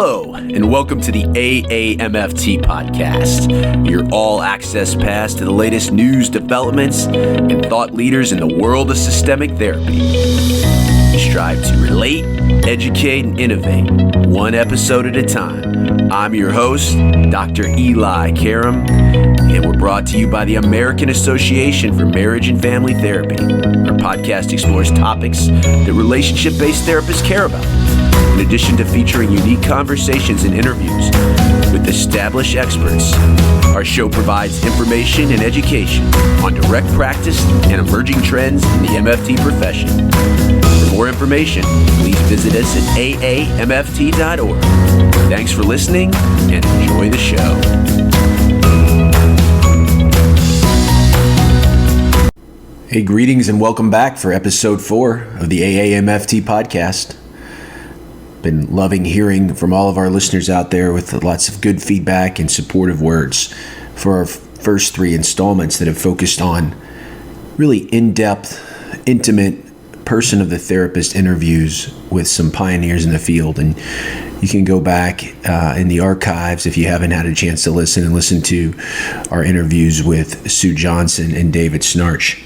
Hello, and welcome to the AAMFT podcast, your all-access pass to the latest news, developments, and thought leaders in the world of systemic therapy. We strive to relate, educate, and innovate, one episode at a time. I'm your host, Dr. Eli Karam, and we're brought to you by the American Association for Marriage and Family Therapy. Our podcast explores topics that relationship-based therapists care about. In addition to featuring unique conversations and interviews with established experts, our show provides information and education on direct practice and emerging trends in the MFT profession. For more information, please visit us at aamft.org. Thanks for listening and enjoy the show. Hey, greetings and welcome back for episode 4 of the AAMFT podcast. Been loving hearing from all of our listeners out there with lots of good feedback and supportive words for our first 3 installments that have focused on really in-depth, intimate person of the therapist interviews with some pioneers in the field. And you can go back in the archives if you haven't had a chance to listen to our interviews with Sue Johnson and David Snarch.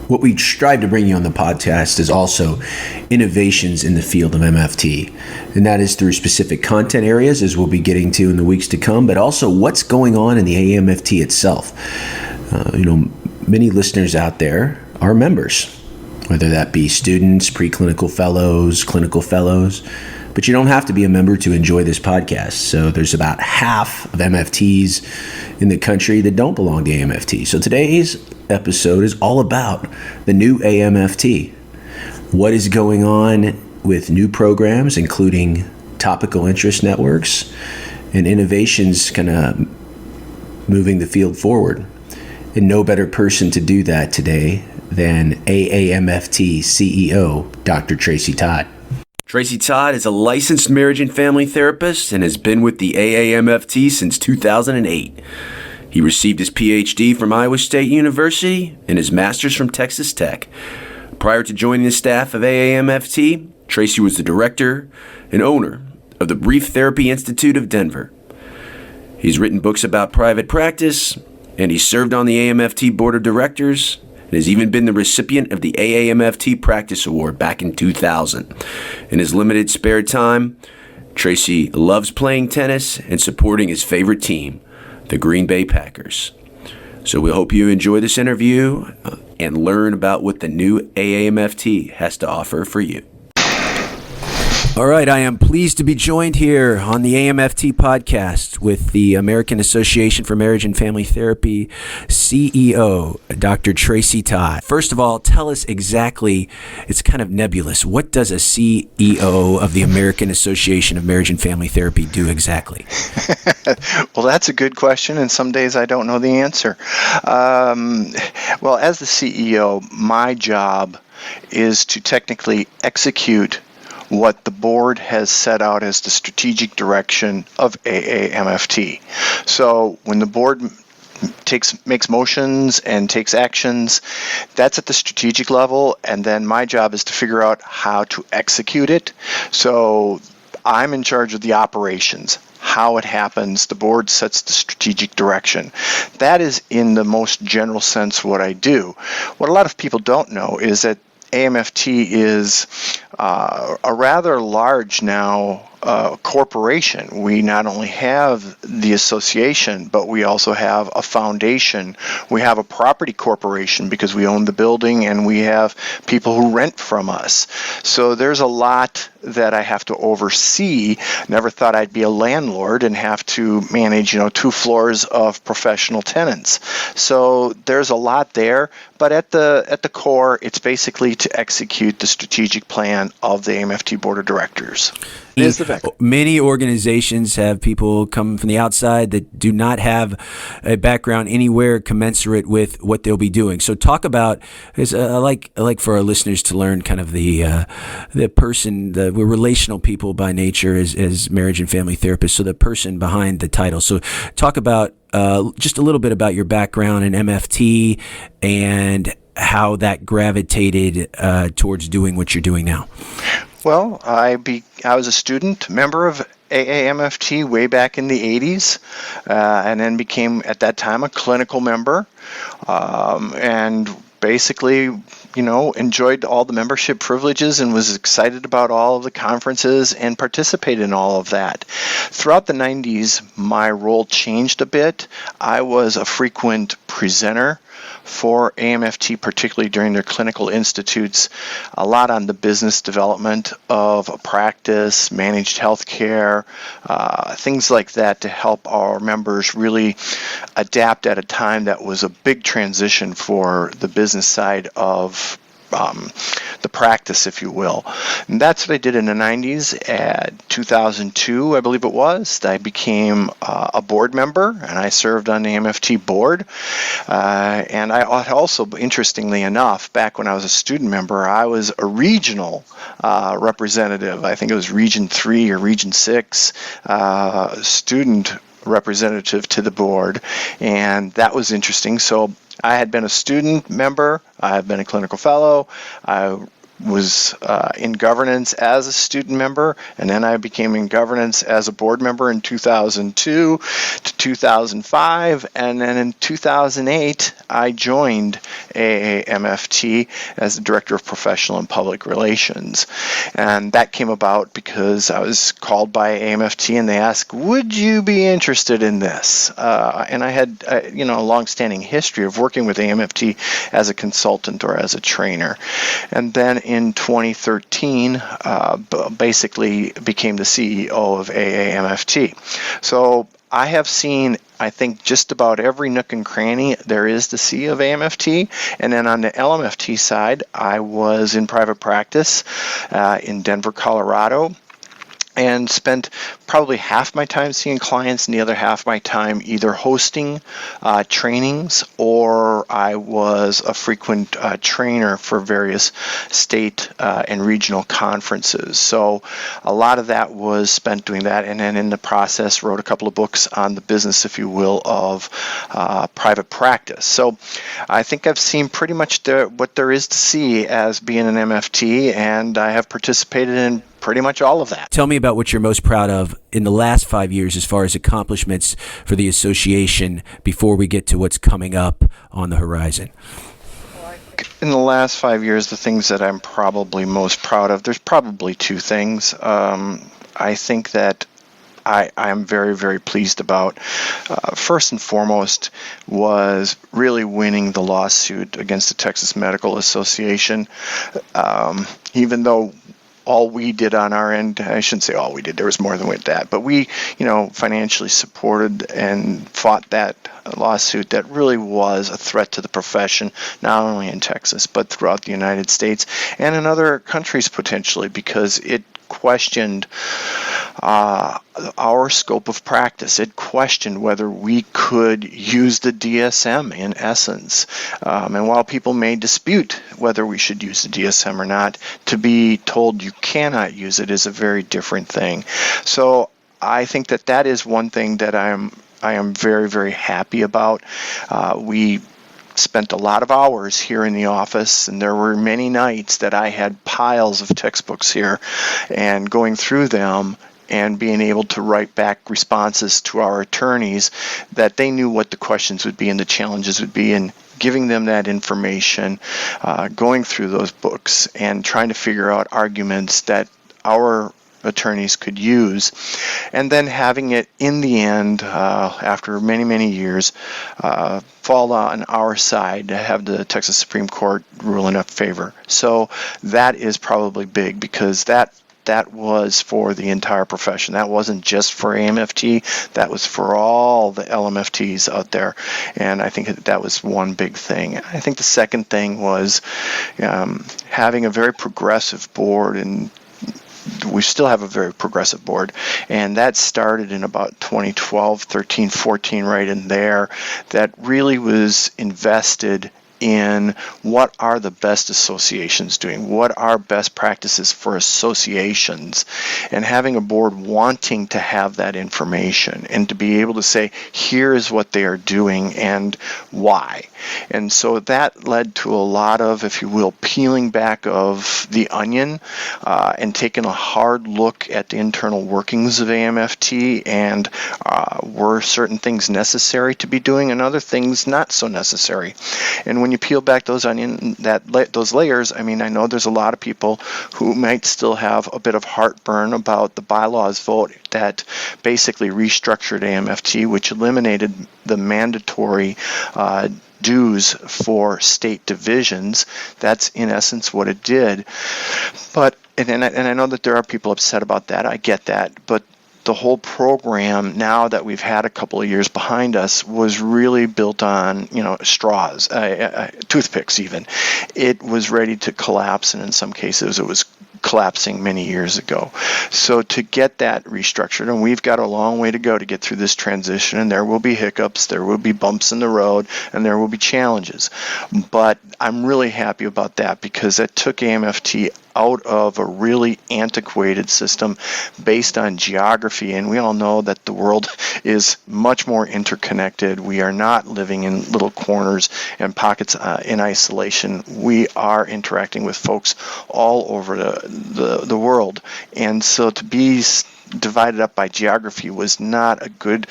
What we strive to bring you on the podcast is also innovations in the field of MFT, and that is through specific content areas, as we'll be getting to in the weeks to come, but also what's going on in the AAMFT itself. Many listeners out there are members, whether that be students, preclinical fellows, clinical fellows, but you don't have to be a member to enjoy this podcast. So there's about half of MFTs in the country that don't belong to AAMFT. So today's episode is all about the new AAMFT. What is going on with new programs, including Topical Interest Networks and innovations kind of moving the field forward. And no better person to do that today than AAMFT CEO, Dr. Tracy Todd. Tracy Todd is a licensed marriage and family therapist and has been with the AAMFT since 2008. He received his PhD from Iowa State University and his master's from Texas Tech. Prior to joining the staff of AAMFT, Tracy was the director and owner of the Brief Therapy Institute of Denver. He's written books about private practice, and he served on the AAMFT Board of Directors and has even been the recipient of the AAMFT Practice Award back in 2000. In his limited spare time, Tracy loves playing tennis and supporting his favorite team, the Green Bay Packers. So we hope you enjoy this interview and learn about what the new AAMFT has to offer for you. All right, I am pleased to be joined here on the AAMFT podcast with the American Association for Marriage and Family Therapy CEO, Dr. Tracy Todd. First of all, tell us exactly, it's kind of nebulous, what does a CEO of the American Association of Marriage and Family Therapy do exactly? Well, that's a good question, and some days I don't know the answer. Well, as the CEO, my job is to technically execute what the board has set out as the strategic direction of AAMFT. So when the board makes motions and takes actions, that's at the strategic level, and then my job is to figure out how to execute it. So I'm in charge of the operations, how it happens. The board sets the strategic direction. That is in the most general sense what I do. What a lot of people don't know is that AAMFT is a rather large now corporation. We not only have the association, but we also have a foundation. We have a property corporation because we own the building, and we have people who rent from us. So there's a lot that I have to oversee. Never thought I'd be a landlord and have to manage, 2 floors of professional tenants. So there's a lot there, but at the core, it's basically to execute the strategic plan of the AAMFT Board of Directors. Many organizations have people come from the outside that do not have a background anywhere commensurate with what they'll be doing. So talk about, I like for our listeners to learn kind of the person, we're relational people by nature as marriage and family therapists, so the person behind the title. So talk about just a little bit about your background in MFT and how that gravitated towards doing what you're doing now. Well, I was a student member of AAMFT way back in the 80s, and then became at that time a clinical member, and basically, enjoyed all the membership privileges and was excited about all of the conferences and participated in all of that. Throughout the 90s, my role changed a bit. I was a frequent presenter for AAMFT, particularly during their clinical institutes, a lot on the business development of a practice, managed healthcare, things like that to help our members really adapt at a time that was a big transition for the business side of the practice, if you will. And that's what I did in the 90s. At 2002, I believe it was, I became a board member, and I served on the MFT board. And I also, interestingly enough, back when I was a student member, I was a regional representative. I think it was Region 3 or Region 6 student representative to the board, and that was interesting. So I had been a student member, I have been a clinical fellow, I was in governance as a student member, and then I became in governance as a board member in 2002 to 2005, and then in 2008 I joined AAMFT as the Director of Professional and Public Relations. And that came about because I was called by AAMFT and they asked, would you be interested in this? And I had a long-standing history of working with AAMFT as a consultant or as a trainer. And then in 2013, basically became the CEO of AAMFT. So I have seen, I think, just about every nook and cranny there is to see of AAMFT. And then on the LMFT side, I was in private practice in Denver, Colorado, and spent probably half my time seeing clients and the other half my time either hosting trainings, or I was a frequent trainer for various state and regional conferences. So a lot of that was spent doing that, and then in the process wrote a couple of books on the business, if you will, of private practice. So I think I've seen pretty much what there is to see as being an MFT, and I have participated in pretty much all of that. Tell me about what you're most proud of in the last 5 years as far as accomplishments for the association before we get to what's coming up on the horizon. In the last 5 years, the things that I'm probably most proud of, there's probably two things. I think that I'm very, very pleased about. First and foremost was really winning the lawsuit against the Texas Medical Association. Even though all we did on our end, I shouldn't say all we did, there was more than that, but we, financially supported and fought that lawsuit that really was a threat to the profession, not only in Texas, but throughout the United States and in other countries potentially, because it questioned our scope of practice. It questioned whether we could use the DSM in essence. And while people may dispute whether we should use the DSM or not, to be told you cannot use it is a very different thing. So I think that is one thing that I am very, very happy about. We spent a lot of hours here in the office, and there were many nights that I had piles of textbooks here and going through them and being able to write back responses to our attorneys that they knew what the questions would be and the challenges would be, and giving them that information, going through those books and trying to figure out arguments that our attorneys could use, and then having it in the end, after many, many years, fall on our side to have the Texas Supreme Court rule in our favor. So that is probably big, because that was for the entire profession. That wasn't just for AAMFT, that was for all the LMFTs out there. And I think that was one big thing. I think the second thing was having a very progressive board, and we still have a very progressive board, and that started in about 2012, 13, 14, right in there, that really was invested in what are the best associations doing, what are best practices for associations, and having a board wanting to have that information and to be able to say, here is what they are doing and why. And so that led to a lot of, if you will, peeling back of the onion and taking a hard look at the internal workings of AAMFT and were certain things necessary to be doing and other things not so necessary. And when you peel back those those layers, I mean, I know there's a lot of people who might still have a bit of heartburn about the bylaws vote that basically restructured AAMFT, which eliminated the mandatory dues for state divisions. That's in essence what it did. But and I know that there are people upset about that. I get that, but the whole program, now that we've had a couple of years behind us, was really built on, straws, toothpicks even. It was ready to collapse, and in some cases it was collapsing many years ago. So to get that restructured, and we've got a long way to go to get through this transition, and there will be hiccups, there will be bumps in the road, and there will be challenges. But I'm really happy about that because it took AAMFT out of a really antiquated system based on geography, and we all know that the world is much more interconnected. We are not living in little corners and pockets in isolation. We are interacting with folks all over the world, and so to be divided up by geography was not a good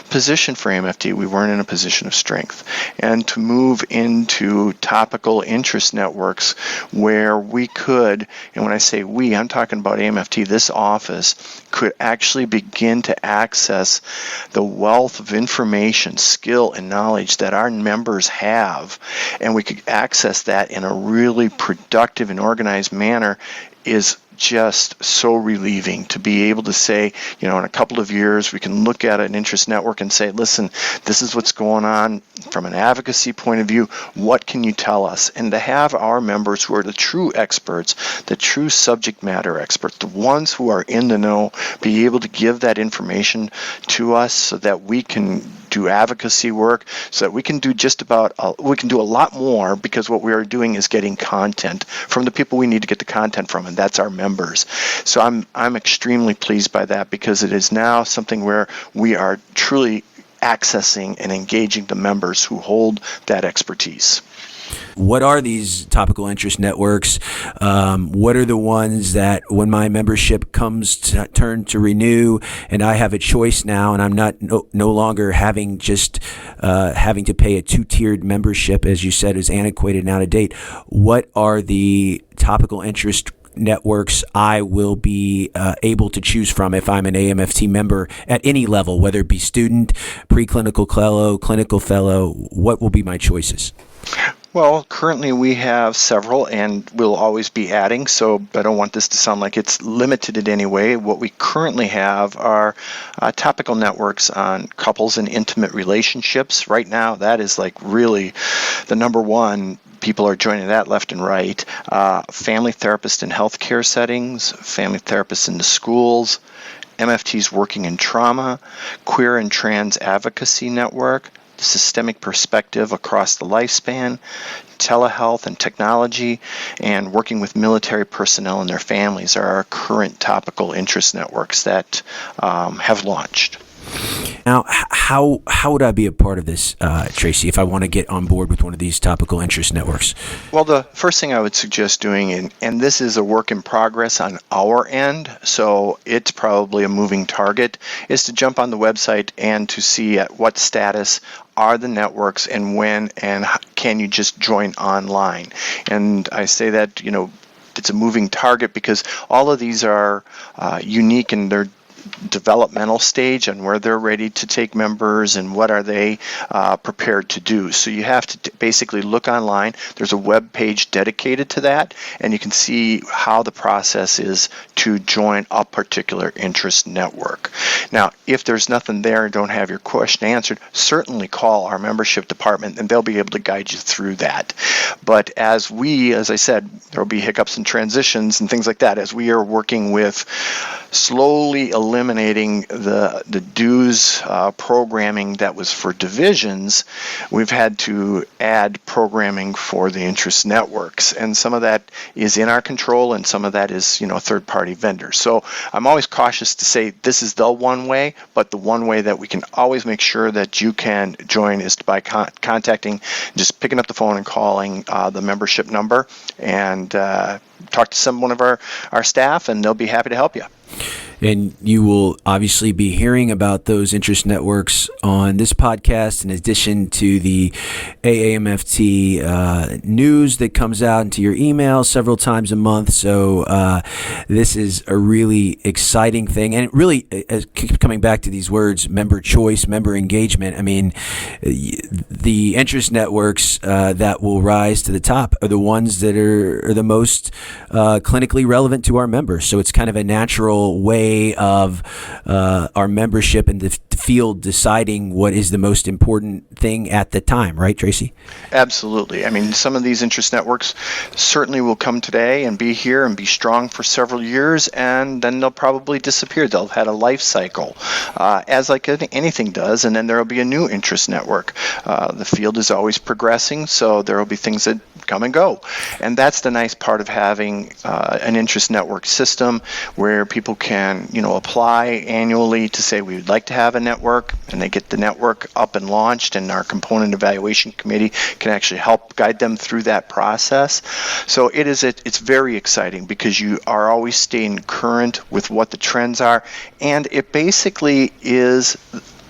position for AAMFT. We weren't in a position of strength. And to move into topical interest networks where we could, and when I say we, I'm talking about AAMFT, this office could actually begin to access the wealth of information, skill, and knowledge that our members have, and we could access that in a really productive and organized manner, is just so relieving to be able to say, in a couple of years, we can look at an interest network and say, listen, this is what's going on from an advocacy point of view. What can you tell us? And to have our members who are the true experts, the true subject matter experts, the ones who are in the know, be able to give that information to us so that we can do advocacy work, so that we can do we can do a lot more, because what we are doing is getting content from the people we need to get the content from, and that's our members. So I'm extremely pleased by that, because it is now something where we are truly accessing and engaging the members who hold that expertise. What are these topical interest networks? What are the ones that when my membership comes to turn to renew and I have a choice now and I'm not no longer having having to pay a two-tiered membership, as you said, is antiquated and out of date? What are the topical interest networks I will be able to choose from if I'm an AAMFT member at any level, whether it be student, preclinical fellow, clinical fellow? What will be my choices? Well, currently we have several, and we'll always be adding, so I don't want this to sound like it's limited in any way. What we currently have are topical networks on couples and intimate relationships. Right now, that is like really the number one. People are joining that left and right. Family therapists in healthcare settings, family therapists in the schools, MFTs working in trauma, queer and trans advocacy network, the systemic perspective across the lifespan, telehealth and technology, and working with military personnel and their families are our current topical interest networks that have launched. Now, how would I be a part of this, Tracy, if I want to get on board with one of these topical interest networks? Well, the first thing I would suggest doing, and this is a work in progress on our end, so it's probably a moving target, is to jump on the website and to see at what status are the networks and when and can you just join online. And I say that, it's a moving target because all of these are unique in their developmental stage and where they're ready to take members and what are they prepared to do. So you have to basically look online. There's a web page dedicated to that, and you can see how the process is to join a particular interest network. Now, if there's nothing there and don't have your question answered, certainly call our membership department and they'll be able to guide you through that. But as I said, there will be hiccups and transitions and things like that as we are working with slowly eliminating the dues programming that was for divisions. We've had to add programming for the interest networks, and some of that is in our control, and some of that is third-party vendors. So I'm always cautious to say this is the one way, but the one way that we can always make sure that you can join is by contacting, just picking up the phone and calling the membership number, and talk to one of our staff, and they'll be happy to help you. And you will obviously be hearing about those interest networks on this podcast, in addition to the AAMFT news that comes out into your email several times a month. So this is a really exciting thing. And really, coming back to these words, member choice, member engagement, I mean, the interest networks that will rise to the top are the ones that are the most clinically relevant to our members. So it's kind of a natural way of our membership and the field deciding what is the most important thing at the time, right, Tracy? Absolutely. I mean, some of these interest networks certainly will come today and be here and be strong for several years, and then they'll probably disappear. They'll have had a life cycle, as like anything does, and then there will be a new interest network. The field is always progressing, so there will be things that come and go. And that's the nice part of having an interest network system where people can apply annually to say we would like to have a network, and they get the network up and launched, and our component evaluation committee can actually help guide them through that process. So it's very exciting because you are always staying current with what the trends are, and it basically is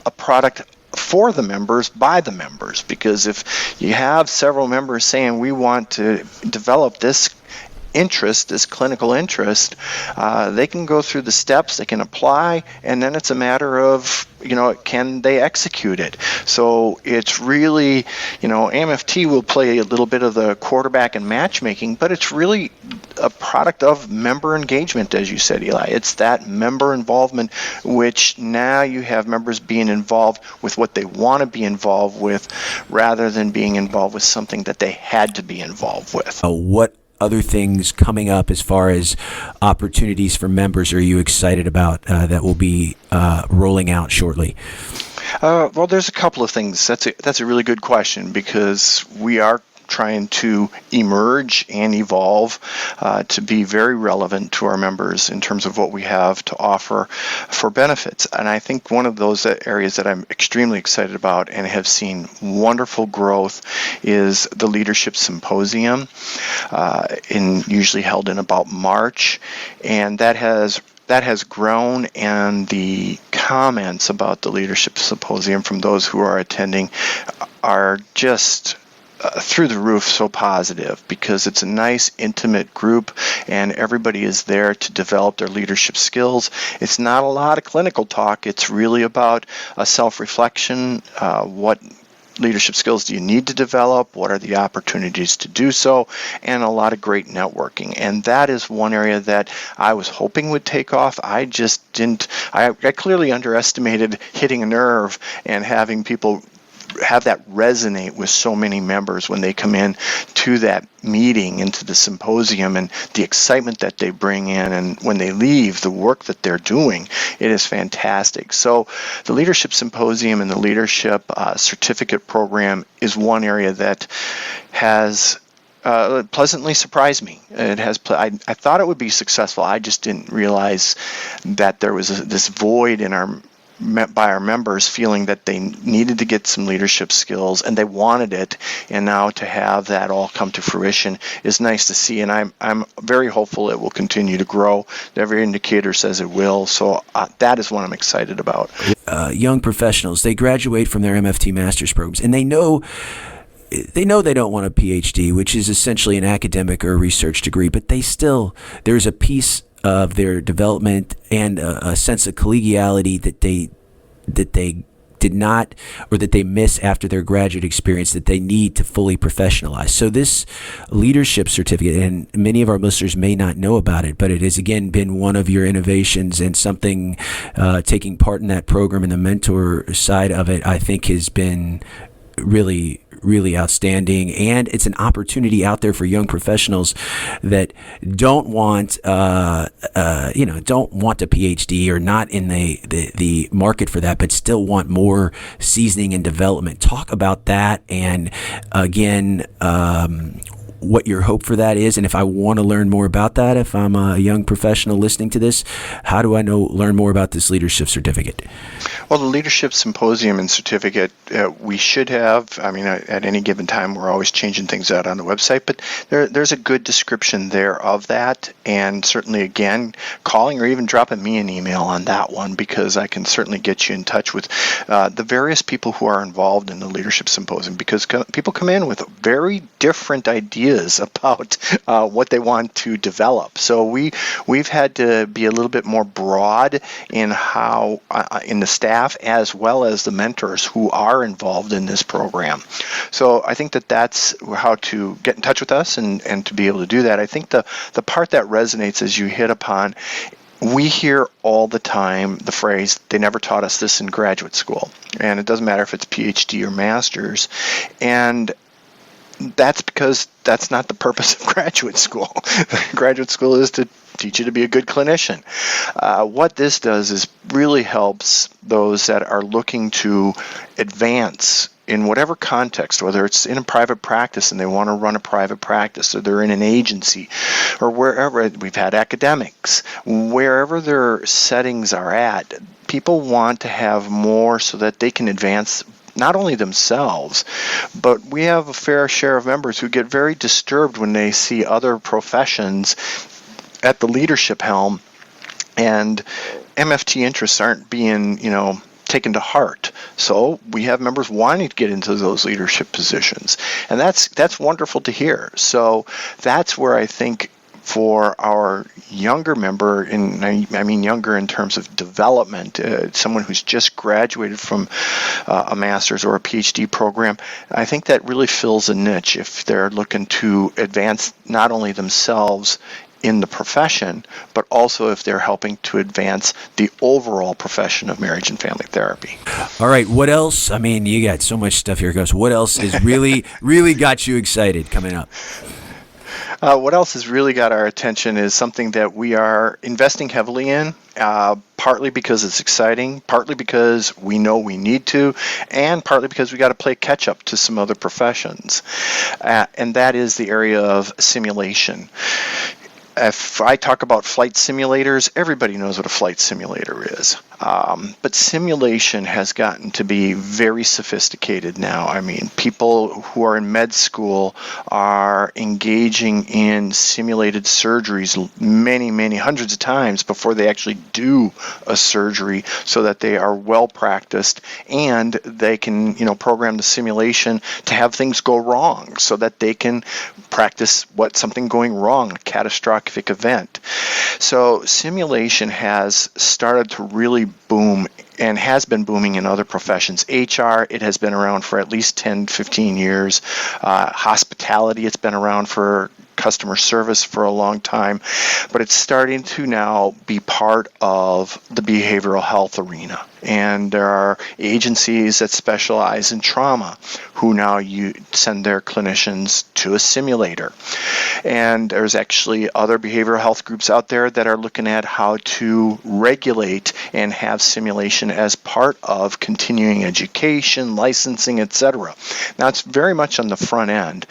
a product for the members, by the members, because if you have several members saying we want to develop this interest, this clinical interest, they can go through the steps, they can apply, and then it's a matter of, can they execute it? So it's really, AAMFT will play a little bit of the quarterback and matchmaking, but it's really a product of member engagement, as you said, Eli. It's that member involvement, which now you have members being involved with what they want to be involved with, rather than being involved with something that they had to be involved with. What other things coming up as far as opportunities for members are you excited about that will be rolling out shortly? Well, there's a couple of things. That's a really good question, because we are trying to emerge and evolve to be very relevant to our members in terms of what we have to offer for benefits. And I think one of those areas that I'm extremely excited about and have seen wonderful growth is the Leadership Symposium, usually held in about March, and that has grown, and the comments about the Leadership Symposium from those who are attending are just through the roof, so positive, because it's a nice, intimate group, and everybody is there to develop their leadership skills. It's not a lot of clinical talk. It's really about a self-reflection. What leadership skills do you need to develop? What are the opportunities to do so? And a lot of great networking. And that is one area that I was hoping would take off. I just didn't. I clearly underestimated hitting a nerve and having people have that resonate with so many members when they come in to that meeting, into the symposium, and the excitement that they bring in, and when they leave, the work that they're doing. It is fantastic. So the Leadership Symposium and the Leadership Certificate Program is one area that has pleasantly surprised me. It has. I thought it would be successful. I just didn't realize that there was this void in by our members feeling that they needed to get some leadership skills and they wanted it, and now to have that all come to fruition is nice to see, and I'm very hopeful it will continue to grow. Every indicator says it will, so that is what I'm excited about. Young professionals, they graduate from their MFT master's programs, and they know they don't want a PhD, which is essentially an academic or research degree, but there's a piece of their development and a sense of collegiality that they did not, or that they miss after their graduate experience, that they need to fully professionalize. So this leadership certificate, and many of our listeners may not know about it, but it has again been one of your innovations, and something taking part in that program and the mentor side of it, I think, has been really, really outstanding, and it's an opportunity out there for young professionals that don't want a PhD or not in the market for that, but still want more seasoning and development. Talk about that, and again, what your hope for that is, and if I want to learn more about that, if I'm a young professional listening to this, how do I learn more about this leadership certificate? Well, the Leadership Symposium and certificate, we should have, at any given time, we're always changing things out on the website, but there's a good description there of that, and certainly, again, calling or even dropping me an email on that one, because I can certainly get you in touch with the various people who are involved in the Leadership Symposium, because people come in with very different ideas about what they want to develop. So we've had to be a little bit more broad in how in the staff as well as the mentors who are involved in this program. So I think that's how to get in touch with us and to be able to do that. I think the part that resonates, as you hit upon, we hear all the time the phrase, they never taught us this in graduate school. And it doesn't matter if it's PhD or master's. And that's because that's not the purpose of graduate school. Graduate school is to teach you to be a good clinician. What this does is really helps those that are looking to advance in whatever context, whether it's in a private practice and they want to run a private practice, or they're in an agency, or wherever. We've had academics, wherever their settings are at, people want to have more so that they can advance not only themselves, but we have a fair share of members who get very disturbed when they see other professions at the leadership helm and MFT interests aren't being, taken to heart. So we have members wanting to get into those leadership positions, and that's wonderful to hear. So that's where I think for our younger member, and I mean younger in terms of development, someone who's just graduated from a master's or a PhD program, I think that really fills a niche if they're looking to advance not only themselves in the profession, but also if they're helping to advance the overall profession of marriage and family therapy. All right, what else? I mean, you got so much stuff here, Gus. What else is really, really got you excited coming up? What else has really got our attention is something that we are investing heavily in, partly because it's exciting, partly because we know we need to, and partly because we got to play catch up to some other professions. And that is the area of simulation. If I talk about flight simulators, everybody knows what a flight simulator is. But simulation has gotten to be very sophisticated now. I mean, people who are in med school are engaging in simulated surgeries many hundreds of times before they actually do a surgery, so that they are well practiced and they can, program the simulation to have things go wrong so that they can practice something going wrong, a catastrophic event. So simulation has started to really boom and has been booming in other professions. HR, it has been around for at least 10, 15 years. Hospitality, it's been around for customer service for a long time, but it's starting to now be part of the behavioral health arena. And there are agencies that specialize in trauma who now send their clinicians to a simulator. And there's actually other behavioral health groups out there that are looking at how to regulate and have simulation as part of continuing education, licensing, etc. Now, it's very much on the front end,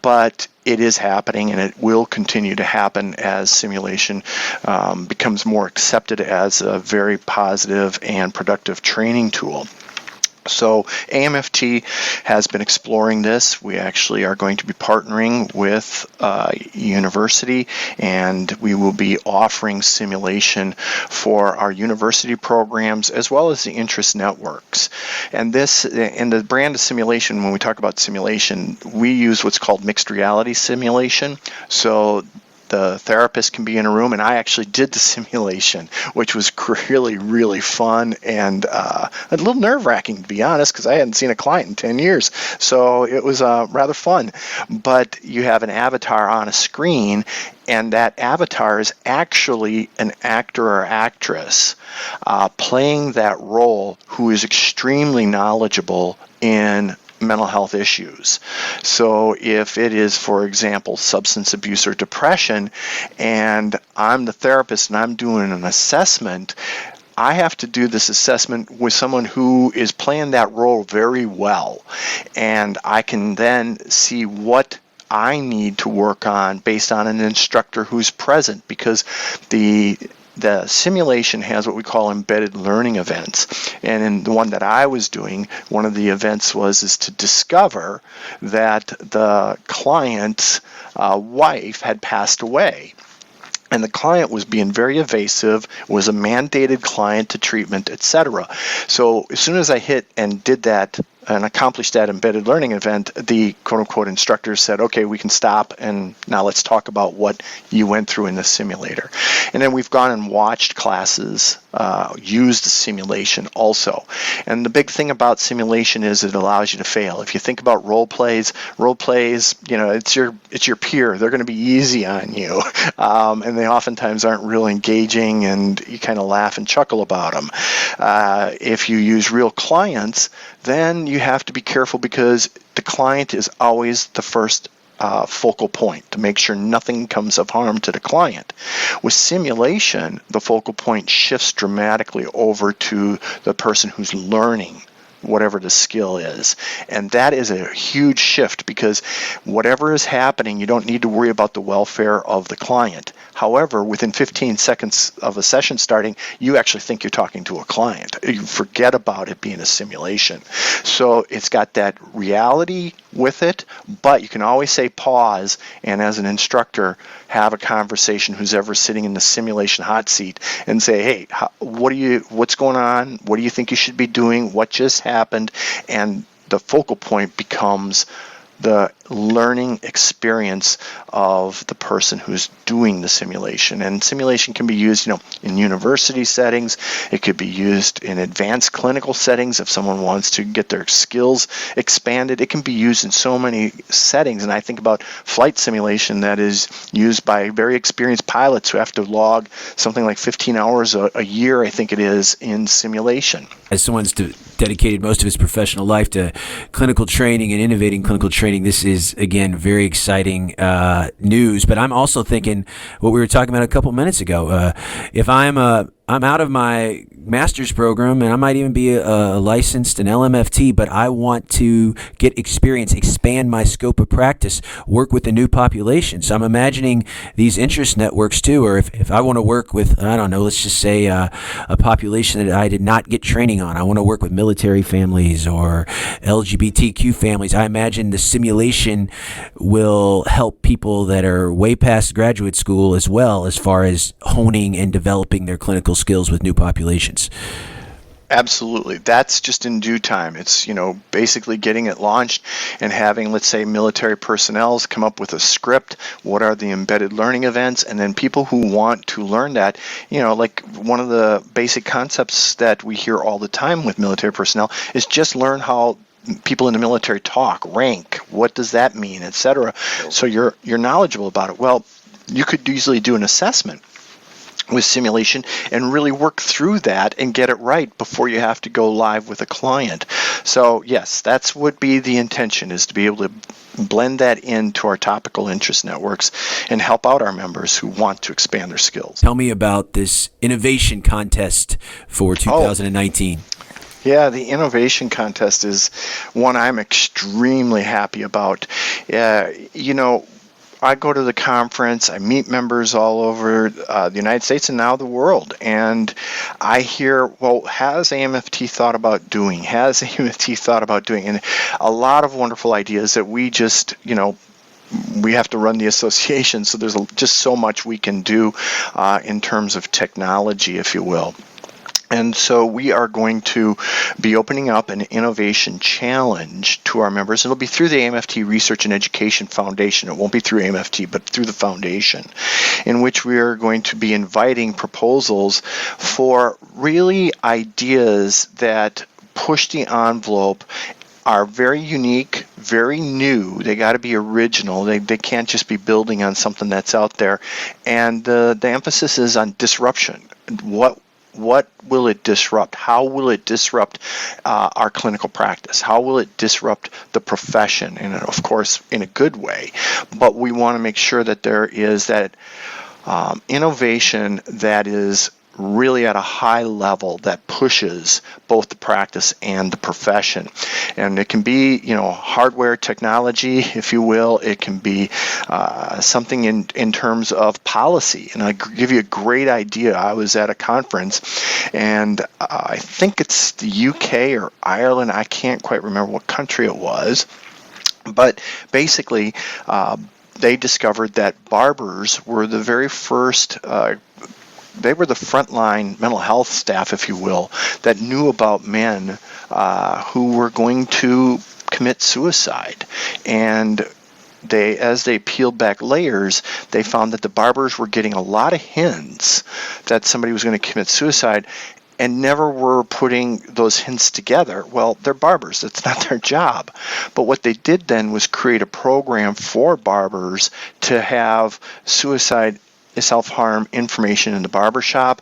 but it is happening, and it will continue to happen as simulation becomes more accepted as a very positive and productive training tool. So AAMFT has been exploring this. We actually are going to be partnering with a university, and we will be offering simulation for our university programs as well as the interest networks. And the brand of simulation, when we talk about simulation, we use what's called mixed reality simulation. So the therapist can be in a room, and I actually did the simulation, which was really, really fun and a little nerve-wracking, to be honest, because I hadn't seen a client in 10 years. So it was rather fun. But you have an avatar on a screen, and that avatar is actually an actor or actress playing that role who is extremely knowledgeable in mental health issues. So if it is, for example, substance abuse or depression, and I'm the therapist and I'm doing an assessment, I have to do this assessment with someone who is playing that role very well. And I can then see what I need to work on based on an instructor who's present, because the simulation has what we call embedded learning events. And in the one that I was doing, one of the events is to discover that the client's wife had passed away. And the client was being very evasive, was a mandated client to treatment, etc. So as soon as I hit and did that and accomplished that embedded learning event, the quote-unquote instructor said, okay, we can stop, and now let's talk about what you went through in the simulator. And then we've gone and watched classes use the simulation also. And the big thing about simulation is it allows you to fail. If you think about role plays, it's your peer. They're going to be easy on you. And they oftentimes aren't real engaging, and you kind of laugh and chuckle about them. If you use real clients, then you have to be careful, because the client is always the first focal point to make sure nothing comes of harm to the client. With simulation, the focal point shifts dramatically over to the person who's learning whatever the skill is. And that is a huge shift, because whatever is happening, you don't need to worry about the welfare of the client. However, within 15 seconds of a session starting, you actually think you're talking to a client. You forget about it being a simulation. So it's got that reality with it, but you can always say pause, and as an instructor, have a conversation who's ever sitting in the simulation hot seat and say, hey, what's going on? What do you think you should be doing? What just happened? And the focal point becomes the learning experience of the person who's doing the simulation. And simulation can be used, in university settings. It could be used in advanced clinical settings if someone wants to get their skills expanded. It can be used in so many settings. And I think about flight simulation that is used by very experienced pilots who have to log something like 15 hours a year, I think it is, in simulation. As someone's dedicated most of his professional life to clinical training and innovating clinical training, this is, again, very exciting news. But I'm also thinking what we were talking about a couple minutes ago. If I'm out of my master's program, and I might even be a licensed an LMFT, but I want to get experience, expand my scope of practice, work with a new population. So I'm imagining these interest networks too, or if I want to work with, I don't know, let's just say a population that I did not get training on. I want to work with military families or LGBTQ families. I imagine the simulation will help people that are way past graduate school as well, as far as honing and developing their clinical skills with new populations. Absolutely. That's just in due time. It's, basically getting it launched and having, let's say, military personnel come up with a script. What are the embedded learning events? And then people who want to learn that, like one of the basic concepts that we hear all the time with military personnel is just learn how people in the military talk, rank, what does that mean, etc. So you're knowledgeable about it. Well, you could easily do an assessment with simulation and really work through that and get it right before you have to go live with a client. So yes, that's would be the intention, is to be able to blend that into our topical interest networks and help out our members who want to expand their skills. Tell me about this innovation contest for 2019. Yeah, the innovation contest is one I'm extremely happy about. I go to the conference, I meet members all over the United States and now the world, and I hear, well, has AAMFT thought about doing? Has AAMFT thought about doing? And a lot of wonderful ideas that we just, we have to run the association, so there's just so much we can do in terms of technology, if you will. And so we are going to be opening up an innovation challenge to our members. It'll be through the AAMFT Research and Education Foundation. It won't be through AAMFT, but through the foundation, in which we are going to be inviting proposals for really ideas that push the envelope, are very unique, very new. They got to be original. They can't just be building on something that's out there. And the emphasis is on disruption. what will it disrupt? How will it disrupt our clinical practice? How will it disrupt the profession? And of course, in a good way. But we want to make sure that there is that innovation that is really at a high level that pushes both the practice and the profession. And it can be, hardware technology, if you will. It can be something in terms of policy. And I'll give you a great idea. I was at a conference, and I think it's the UK or Ireland. I can't quite remember what country it was. But basically, they discovered that barbers were the very first they were the frontline mental health staff, if you will, that knew about men who were going to commit suicide. And as they peeled back layers, they found that the barbers were getting a lot of hints that somebody was going to commit suicide, and never were putting those hints together. Well, they're barbers. That's not their job. But what they did then was create a program for barbers to have suicide self-harm information in the barbershop.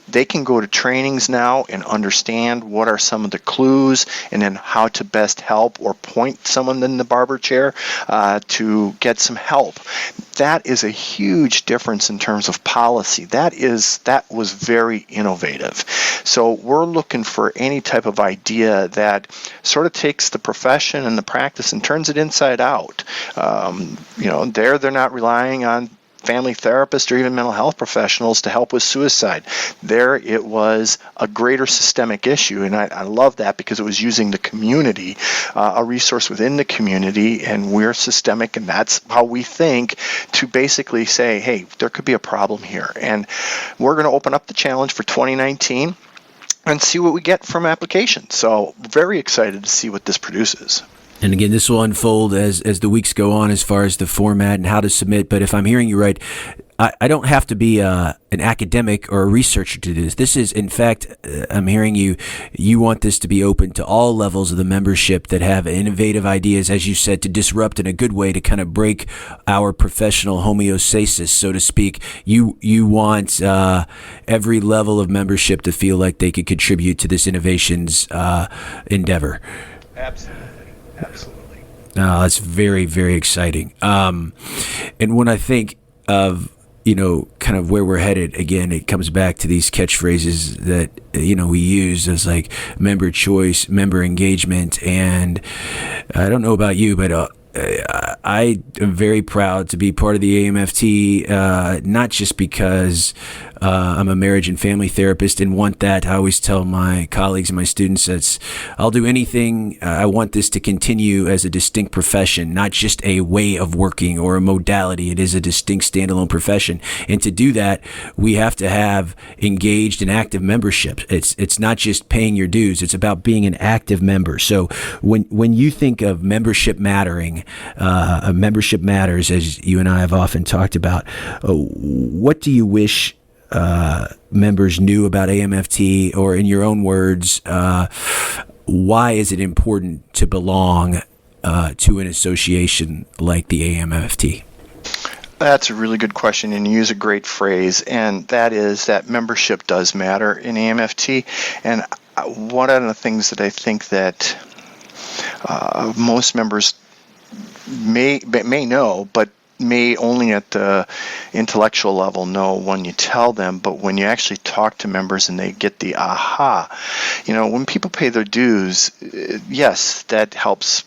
They can go to trainings now and understand what are some of the clues, and then how to best help or point someone in the barber chair to get some help. That is a huge difference in terms of policy. That was very innovative. So we're looking for any type of idea that sort of takes the profession and the practice and turns it inside out. They're not relying on family therapists or even mental health professionals to help with suicide. There it was a greater systemic issue, and I love that because it was using the community, a resource within the community, and we're systemic, and that's how we think, to basically say, hey, there could be a problem here. And we're going to open up the challenge for 2019 and see what we get from applications. So very excited to see what this produces. And again, this will unfold as the weeks go on as far as the format and how to submit. But if I'm hearing you right, I don't have to be an academic or a researcher to do this. This is, in fact, I'm hearing you want this to be open to all levels of the membership that have innovative ideas, as you said, to disrupt in a good way, to kind of break our professional homeostasis, so to speak. You want every level of membership to feel like they could contribute to this innovations endeavor. Absolutely. That's very, very exciting. And when I think of, kind of where we're headed, again, it comes back to these catchphrases that, we use as like member choice, member engagement. And I don't know about you, but I am very proud to be part of the AAMFT, not just because I'm a marriage and family therapist and want that. I always tell my colleagues and my students that I'll do anything. I want this to continue as a distinct profession, not just a way of working or a modality. It is a distinct standalone profession. And to do that, we have to have engaged and active membership. It's not just paying your dues. It's about being an active member. So when you think of membership mattering, membership matters, as you and I have often talked about, what do you wish members knew about AAMFT, or in your own words, why is it important to belong to an association like the AAMFT? That's a really good question, and you use a great phrase, and that is that membership does matter in AAMFT. And one of the things that I think that most members may know, but may only at the intellectual level know when you tell them, but when you actually talk to members and they get the aha, when people pay their dues, yes, that helps,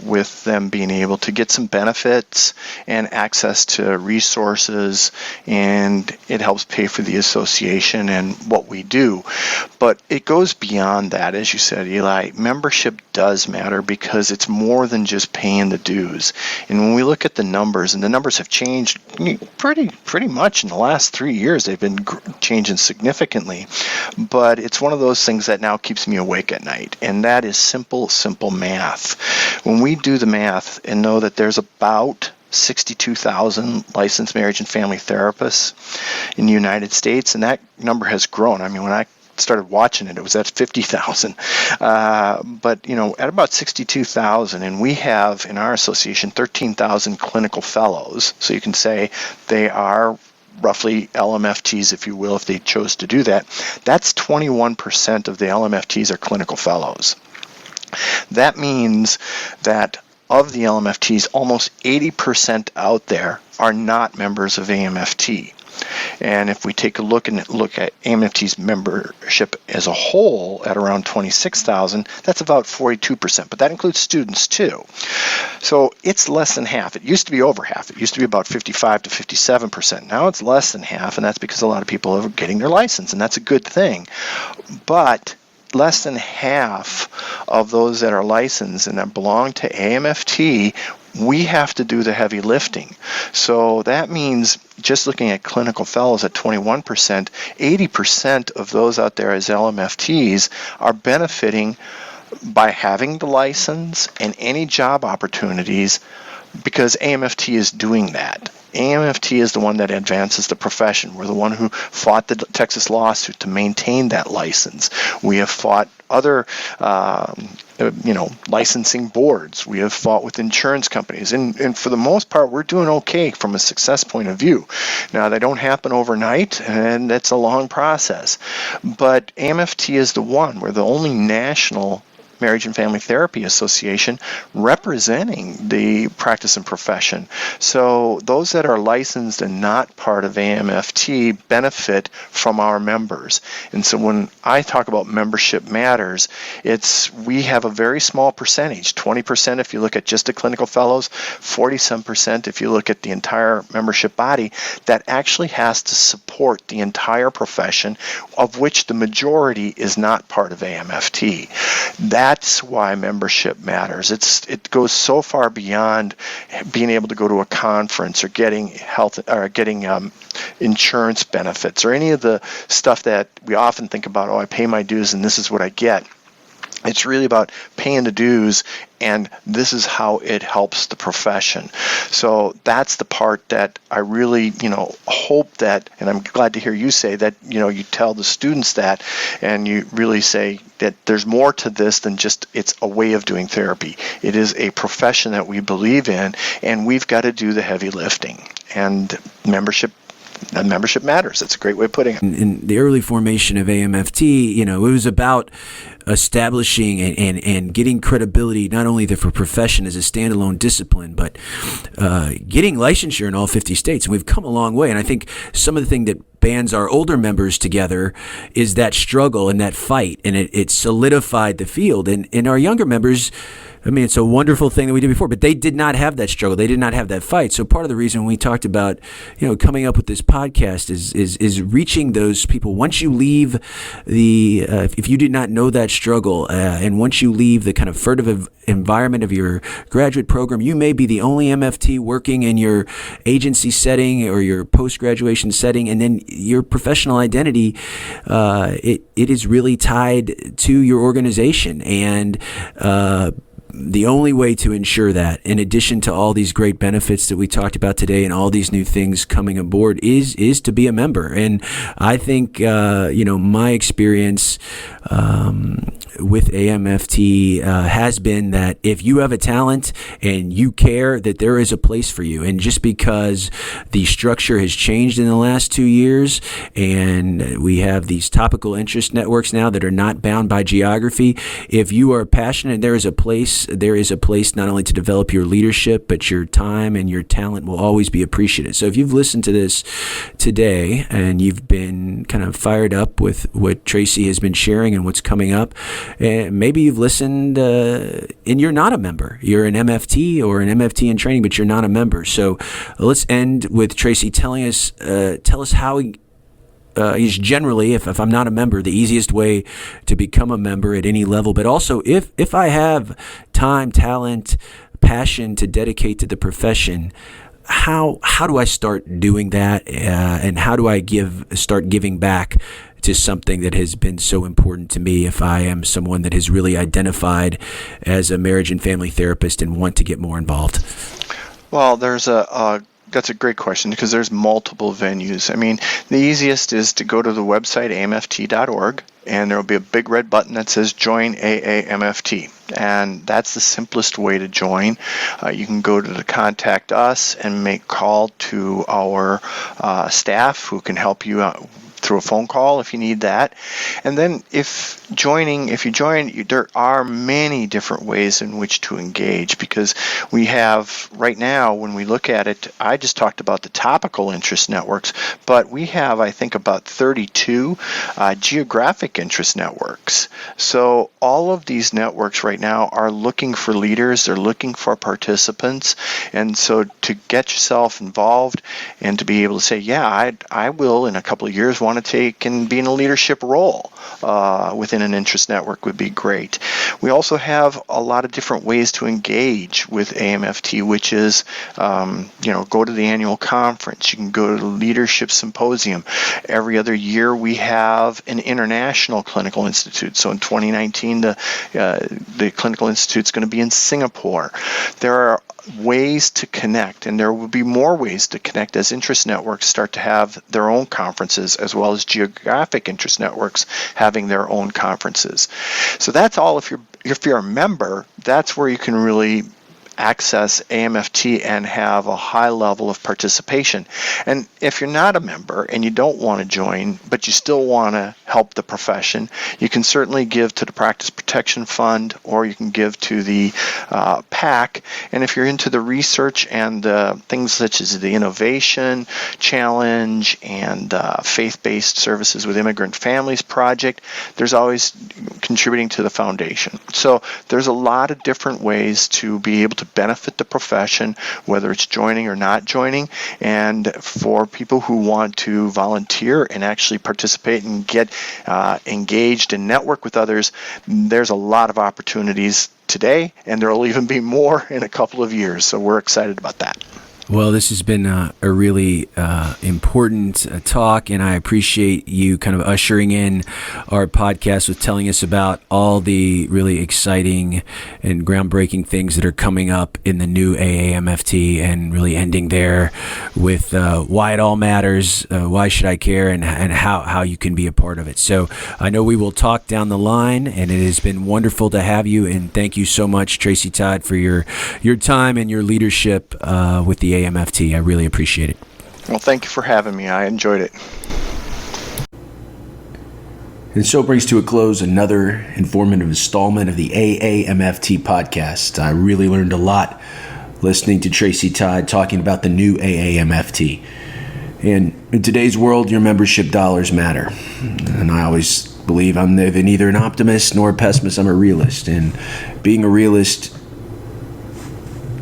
with them being able to get some benefits and access to resources, and it helps pay for the association and what we do. But it goes beyond that, as you said, Eli. Membership does matter because it's more than just paying the dues. And when we look at the numbers, and the numbers have changed pretty much in the last 3 years. They've been changing significantly, but it's one of those things that now keeps me awake at night, and that is simple math. When we do the math and know that there's about 62,000 licensed marriage and family therapists in the United States, and that number has grown. I mean, when I started watching it was at 50,000, but at about 62,000, and we have in our association 13,000 clinical fellows, so you can say they are roughly LMFTs, if you will, if they chose to do that. That's 21% of the LMFTs are clinical fellows. That means that of the LMFTs, almost 80% out there are not members of AAMFT. And if we take a look at AAMFT's membership as a whole at around 26,000, that's about 42%, but that includes students too. So it's less than half. It used to be over half. It used to be about 55 to 57%. Now it's less than half, and that's because a lot of people are getting their license, and that's a good thing. But less than half of those that are licensed and that belong to AAMFT, we have to do the heavy lifting. So that means, just looking at clinical fellows at 21%, 80% of those out there as LMFTs are benefiting by having the license and any job opportunities, because AAMFT is doing that. AAMFT is the one that advances the profession. We're the one who fought the Texas lawsuit to maintain that license. We have fought other licensing boards. We have fought with insurance companies. And for the most part, we're doing okay from a success point of view. Now, they don't happen overnight, and it's a long process. But AAMFT is the one. We're the only national Marriage and Family Therapy Association representing the practice and profession. So those that are licensed and not part of AAMFT benefit from our members. And so when I talk about membership matters, we have a very small percentage, 20% if you look at just the clinical fellows, 40% if you look at the entire membership body, that actually has to support the entire profession, of which the majority is not part of AAMFT. That's why membership matters. It goes so far beyond being able to go to a conference or getting insurance benefits or any of the stuff that we often think about. Oh, I pay my dues and this is what I get. It's really about paying the dues, and this is how it helps the profession. So that's the part that I really, hope that, and I'm glad to hear you say that, you tell the students that, and you really say that there's more to this than just it's a way of doing therapy. It is a profession that we believe in, and we've got to do the heavy lifting. And membership matters. That's a great way of putting it. In the early formation of AAMFT, it was about establishing and getting credibility not only for profession as a standalone discipline, but getting licensure in all 50 states. And we've come a long way. And I think some of the thing that bands our older members together is that struggle and that fight, and it solidified the field. And our younger members, it's a wonderful thing that we did before, but they did not have that struggle. They did not have that fight. So part of the reason we talked about, coming up with this podcast is reaching those people. Once you leave if you did not know that struggle, and once you leave the kind of furtive environment of your graduate program, you may be the only MFT working in your agency setting or your post-graduation setting, and then your professional identity, it is really tied to your organization. And the only way to ensure that, in addition to all these great benefits that we talked about today and all these new things coming aboard, is to be a member. And I think, my experience with AAMFT has been that if you have a talent and you care, that there is a place for you. And just because the structure has changed in the last 2 years, and we have these topical interest networks now that are not bound by geography, if you are passionate, there is a place not only to develop your leadership, but your time and your talent will always be appreciated. So if you've listened to this today and you've been kind of fired up with what Tracy has been sharing and what's coming up, maybe you've listened and you're not a member. You're an MFT or an MFT in training, but you're not a member. So let's end with Tracy tell us how is generally, if I'm not a member, the easiest way to become a member at any level. But also, if I have time, talent, passion to dedicate to the profession, how do I start doing that? And how do I start giving back to something that has been so important to me if I am someone that has really identified as a marriage and family therapist and want to get more involved? Well, there's a That's a great question because there's multiple venues. I mean, the easiest is to go to the website AAMFT.org, and there will be a big red button that says Join AAMFT. And that's the simplest way to join. You can go to the Contact Us and make call to our staff who can help you out through a phone call if you need that. And then if you join, there are many different ways in which to engage, because we have right now, when we look at it, I just talked about the topical interest networks, but we have, I think, about 32 geographic interest networks. So all of these networks right now are looking for leaders, they're looking for participants, and so to get yourself involved and to be able to say, yeah, I will in a couple of years want to take and be in a leadership role within an interest network would be great. We also have a lot of different ways to engage with AAMFT, which is, go to the annual conference. You can go to the Leadership Symposium. Every other year we have an international clinical institute. So in 2019, the clinical institute is going to be in Singapore. There are ways to connect, and there will be more ways to connect as interest networks start to have their own conferences, as well as geographic interest networks having their own conferences. So that's all. If you're a member, that's where you can really access AAMFT and have a high level of participation. And if you're not a member and you don't want to join, but you still want to help the profession, you can certainly give to the Practice Protection Fund, or you can give to the PAC. And if you're into the research and things such as the Innovation Challenge and Faith-Based Services with Immigrant Families Project, there's always contributing to the foundation. So there's a lot of different ways to be able to benefit the profession, whether it's joining or not joining. And for people who want to volunteer and actually participate and get engaged and network with others, there's a lot of opportunities today, and there will even be more in a couple of years. So we're excited about that. Well, this has been a really important talk, and I appreciate you kind of ushering in our podcast with telling us about all the really exciting and groundbreaking things that are coming up in the new AAMFT, and really ending there with why it all matters, why should I care, and how you can be a part of it. So I know we will talk down the line, and it has been wonderful to have you, and thank you so much, Tracy Todd, for your time and your leadership with the AAMFT. I really appreciate it. Well, thank you for having me. I enjoyed it. And so brings to a close another informative installment of the AAMFT podcast. I really learned a lot listening to Tracy Todd talking about the new AAMFT. And in today's world, your membership dollars matter. And I always believe I'm neither an optimist nor a pessimist. I'm a realist. And being a realist,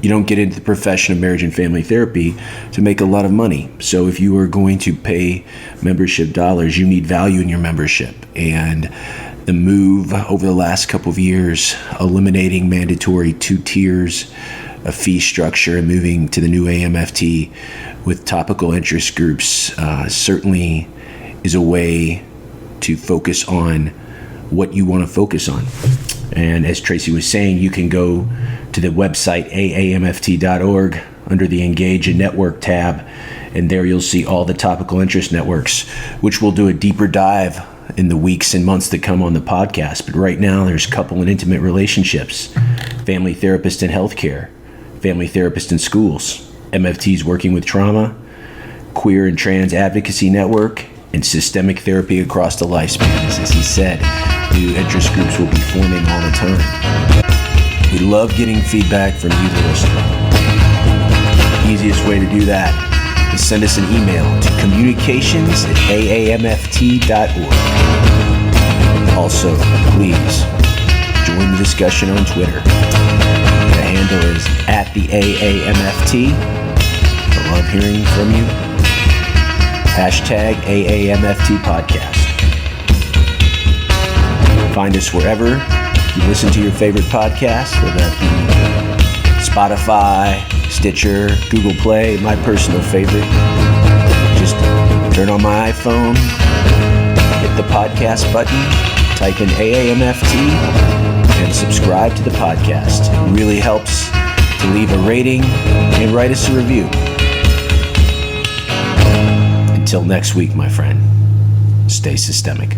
you don't get into the profession of marriage and family therapy to make a lot of money. So if you are going to pay membership dollars, you need value in your membership. And the move over the last couple of years, eliminating mandatory 2 tiers of fee structure and moving to the new AAMFT with topical interest groups certainly is a way to focus on what you want to focus on. And as Tracy was saying, you can go to the website aamft.org under the Engage and Network tab, and there you'll see all the topical interest networks, which we'll do a deeper dive in the weeks and months to come on the podcast. But right now, there's couple and intimate relationships, family therapist in healthcare, family therapist in schools, MFTs working with trauma, queer and trans advocacy network, and systemic therapy across the lifespan. As he said, new interest groups will be forming all the time. We love getting feedback from you, the listener. The easiest way to do that is send us an email to communications@aamft.org. Also, please join the discussion on Twitter. The handle is @the_AAMFT. I love hearing from you. #AAMFT podcast. Find us wherever you listen to your favorite podcasts, whether that be Spotify, Stitcher, Google Play, my personal favorite. Just turn on my iPhone, hit the podcast button, type in AAMFT, and subscribe to the podcast. It really helps to leave a rating and write us a review. Until next week, my friend, stay systemic.